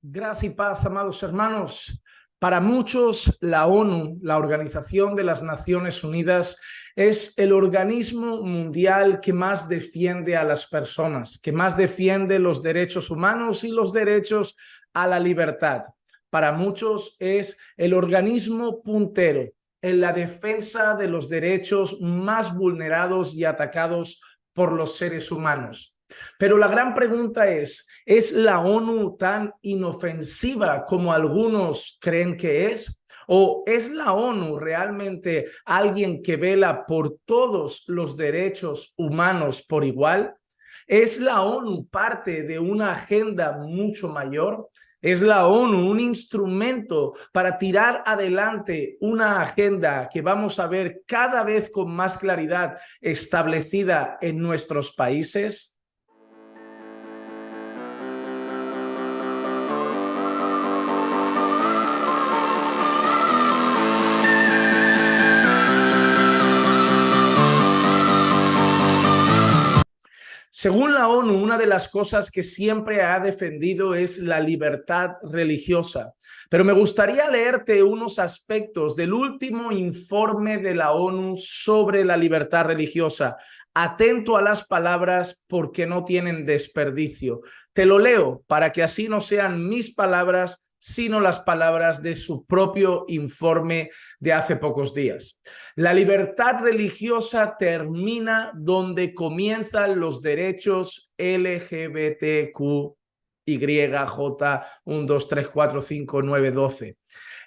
Gracia y paz, amados hermanos. Para muchos, la ONU, la Organización de las Naciones Unidas, es el organismo mundial que más defiende a las personas, que más defiende los derechos humanos y los derechos a la libertad. Para muchos es el organismo puntero en la defensa de los derechos más vulnerados y atacados por los seres humanos. Pero la gran pregunta ¿es la ONU tan inofensiva como algunos creen que es? ¿O es la ONU realmente alguien que vela por todos los derechos humanos por igual? ¿Es la ONU parte de una agenda mucho mayor? ¿Es la ONU un instrumento para tirar adelante una agenda que vamos a ver cada vez con más claridad establecida en nuestros países? Según la ONU, una de las cosas que siempre ha defendido es la libertad religiosa. Pero me gustaría leerte unos aspectos del último informe de la ONU sobre la libertad religiosa. Atento a las palabras porque no tienen desperdicio. Te lo leo para que así no sean mis palabras, sino las palabras de su propio informe de hace pocos días. La libertad religiosa termina donde comienzan los derechos LGBTQ, J, 1, 2, 3, 4, 5, 9, 12.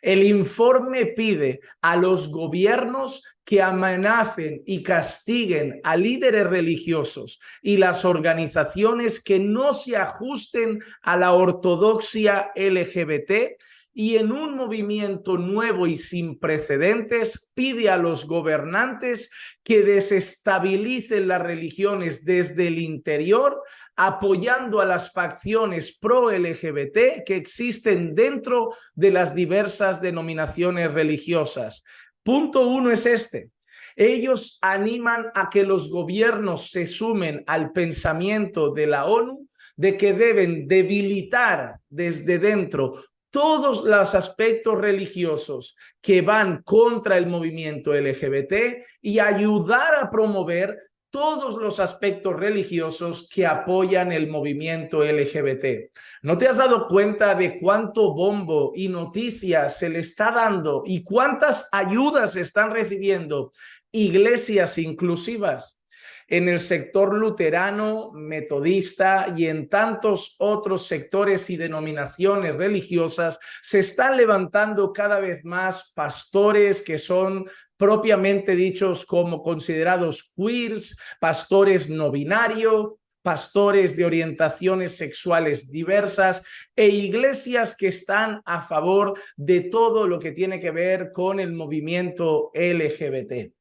El informe pide a los gobiernos que amenacen y castiguen a líderes religiosos y las organizaciones que no se ajusten a la ortodoxia LGBT, y en un movimiento nuevo y sin precedentes pide a los gobernantes que desestabilicen las religiones desde el interior, apoyando a las facciones pro-LGBT que existen dentro de las diversas denominaciones religiosas. Punto 1 es este. Ellos animan a que los gobiernos se sumen al pensamiento de la ONU de que deben debilitar desde dentro todos los aspectos religiosos que van contra el movimiento LGBT y ayudar a promover todos los aspectos religiosos que apoyan el movimiento LGBT. ¿No te has dado cuenta de cuánto bombo y noticias se le está dando y cuántas ayudas están recibiendo iglesias inclusivas? En el sector luterano, metodista y en tantos otros sectores y denominaciones religiosas se están levantando cada vez más pastores que son propiamente dichos como considerados queers, pastores no binario, pastores de orientaciones sexuales diversas e iglesias que están a favor de todo lo que tiene que ver con el movimiento LGBT.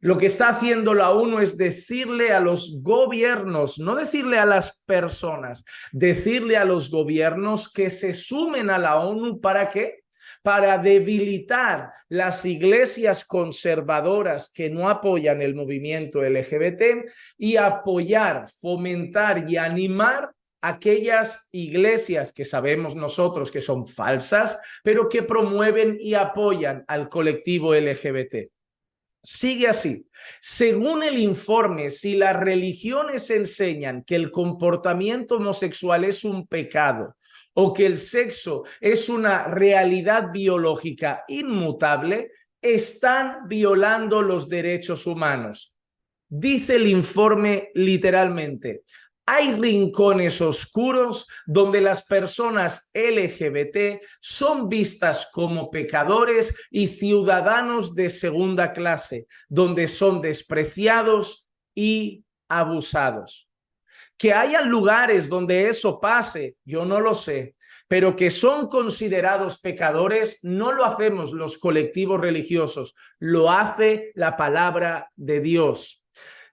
Lo que está haciendo la ONU es decirle a los gobiernos, no decirle a las personas, decirle a los gobiernos que se sumen a la ONU. ¿Para qué? Para debilitar las iglesias conservadoras que no apoyan el movimiento LGBT y apoyar, fomentar y animar aquellas iglesias que sabemos nosotros que son falsas, pero que promueven y apoyan al colectivo LGBT. Sigue así. Según el informe, si las religiones enseñan que el comportamiento homosexual es un pecado o que el sexo es una realidad biológica inmutable, están violando los derechos humanos. Dice el informe literalmente: hay rincones oscuros donde las personas LGBT son vistas como pecadores y ciudadanos de segunda clase, donde son despreciados y abusados. Que haya lugares donde eso pase, yo no lo sé, pero que son considerados pecadores no lo hacemos los colectivos religiosos, lo hace la palabra de Dios.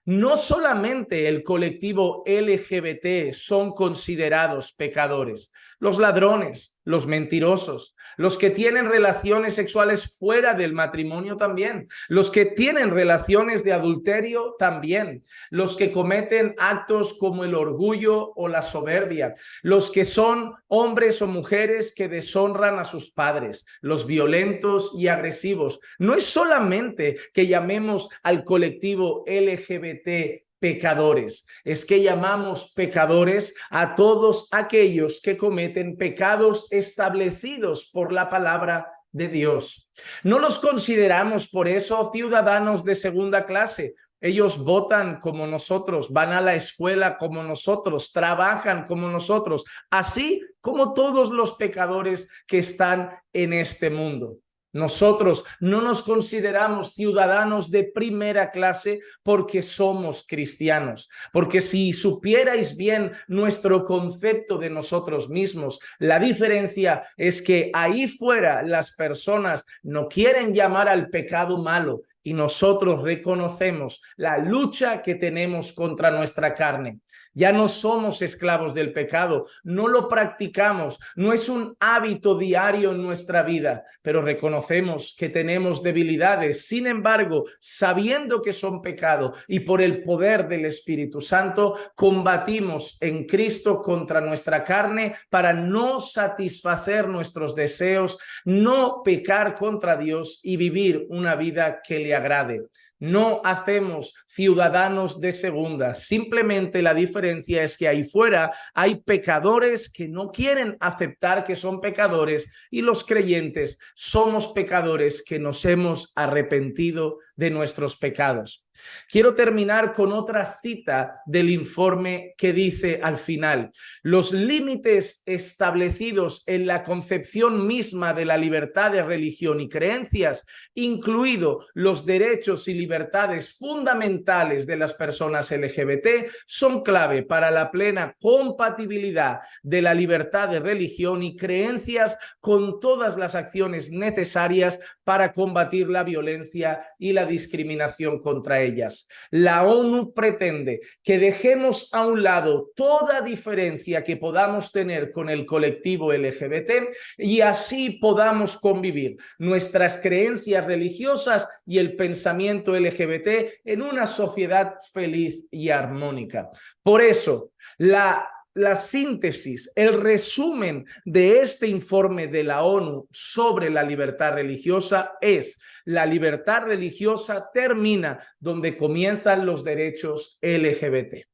No solamente el colectivo LGBT son considerados pecadores, los ladrones, los mentirosos, los que tienen relaciones sexuales fuera del matrimonio también, los que tienen relaciones de adulterio también, los que cometen actos como el orgullo o la soberbia, los que son hombres o mujeres que deshonran a sus padres, los violentos y agresivos. No es solamente que llamemos al colectivo LGBT pecadores, es que llamamos pecadores a todos aquellos que cometen pecados establecidos por la palabra de Dios. No los consideramos por eso ciudadanos de segunda clase. Ellos votan como nosotros, van a la escuela como nosotros, trabajan como nosotros, así como todos los pecadores que están en este mundo. Nosotros no nos consideramos ciudadanos de primera clase porque somos cristianos, porque si supierais bien nuestro concepto de nosotros mismos, la diferencia es que ahí fuera las personas no quieren llamar al pecado malo y nosotros reconocemos la lucha que tenemos contra nuestra carne. Ya no somos esclavos del pecado, no lo practicamos, no es un hábito diario en nuestra vida, pero reconocemos que tenemos debilidades. Sin embargo, sabiendo que son pecado y por el poder del Espíritu Santo, combatimos en Cristo contra nuestra carne para no satisfacer nuestros deseos, no pecar contra Dios y vivir una vida que le agrade. No hacemos ciudadanos de segunda, simplemente la diferencia es que ahí fuera hay pecadores que no quieren aceptar que son pecadores y los creyentes somos pecadores que nos hemos arrepentido de nuestros pecados. Quiero terminar con otra cita del informe que dice al final: los límites establecidos en la concepción misma de la libertad de religión y creencias, incluido los derechos y libertades fundamentales de las personas LGBT, son clave para la plena compatibilidad de la libertad de religión y creencias con todas las acciones necesarias para combatir la violencia y la discriminación contra ellas. La ONU pretende que dejemos a un lado toda diferencia que podamos tener con el colectivo LGBT y así podamos convivir nuestras creencias religiosas y el pensamiento LGBT en una sociedad feliz y armónica. Por eso, la síntesis, el resumen de este informe de la ONU sobre la libertad religiosa es: la libertad religiosa termina donde comienzan los derechos LGBT.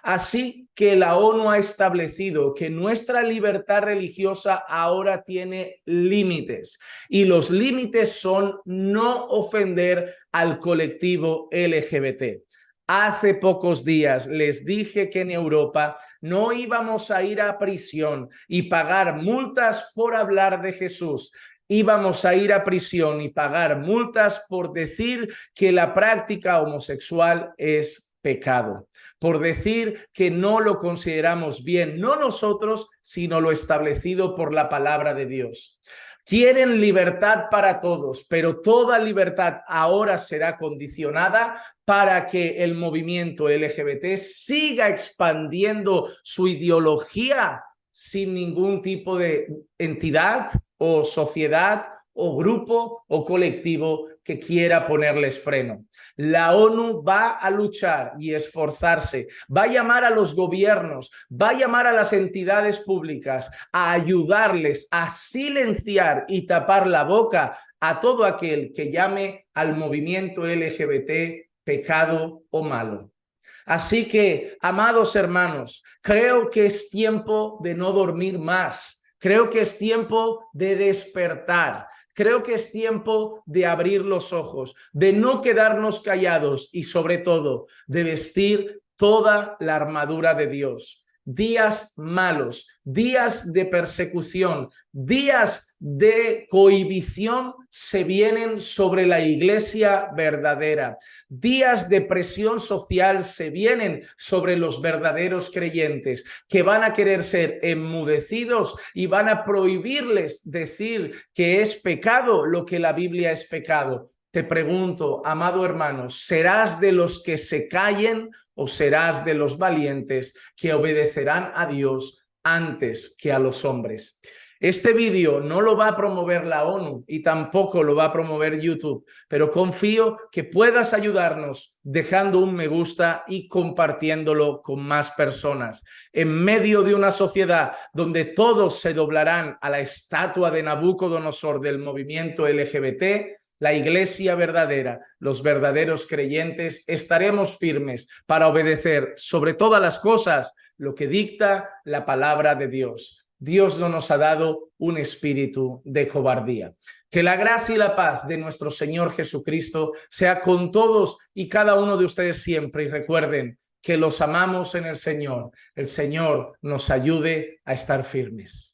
Así que la ONU ha establecido que nuestra libertad religiosa ahora tiene límites y los límites son no ofender al colectivo LGBT. Hace pocos días les dije que en Europa no íbamos a ir a prisión y pagar multas por hablar de Jesús. Íbamos a ir a prisión y pagar multas por decir que la práctica homosexual es pecado, por decir que no lo consideramos bien, no nosotros, sino lo establecido por la palabra de Dios. Quieren libertad para todos, pero toda libertad ahora será condicionada para que el movimiento LGBT siga expandiendo su ideología sin ningún tipo de entidad o sociedad o grupo o colectivo que quiera ponerles freno. La ONU va a luchar y esforzarse, va a llamar a los gobiernos, va a llamar a las entidades públicas a ayudarles a silenciar y tapar la boca a todo aquel que llame al movimiento LGBT pecado o malo. Así que, amados hermanos, creo que es tiempo de no dormir más. Creo que es tiempo de despertar. Creo que es tiempo de abrir los ojos, de no quedarnos callados y sobre todo de vestir toda la armadura de Dios. Días malos, días de persecución, días de cohibición se vienen sobre la iglesia verdadera. Días de presión social se vienen sobre los verdaderos creyentes que van a querer ser enmudecidos y van a prohibirles decir que es pecado lo que la Biblia es pecado. Te pregunto, amado hermano, ¿serás de los que se callen o serás de los valientes que obedecerán a Dios antes que a los hombres? Este vídeo no lo va a promover la ONU y tampoco lo va a promover YouTube, pero confío que puedas ayudarnos dejando un me gusta y compartiéndolo con más personas. En medio de una sociedad donde todos se doblarán a la estatua de Nabucodonosor del movimiento LGBT, la iglesia verdadera, los verdaderos creyentes, estaremos firmes para obedecer sobre todas las cosas lo que dicta la palabra de Dios. Dios no nos ha dado un espíritu de cobardía. Que la gracia y la paz de nuestro Señor Jesucristo sea con todos y cada uno de ustedes siempre. Y recuerden que los amamos en el Señor. El Señor nos ayude a estar firmes.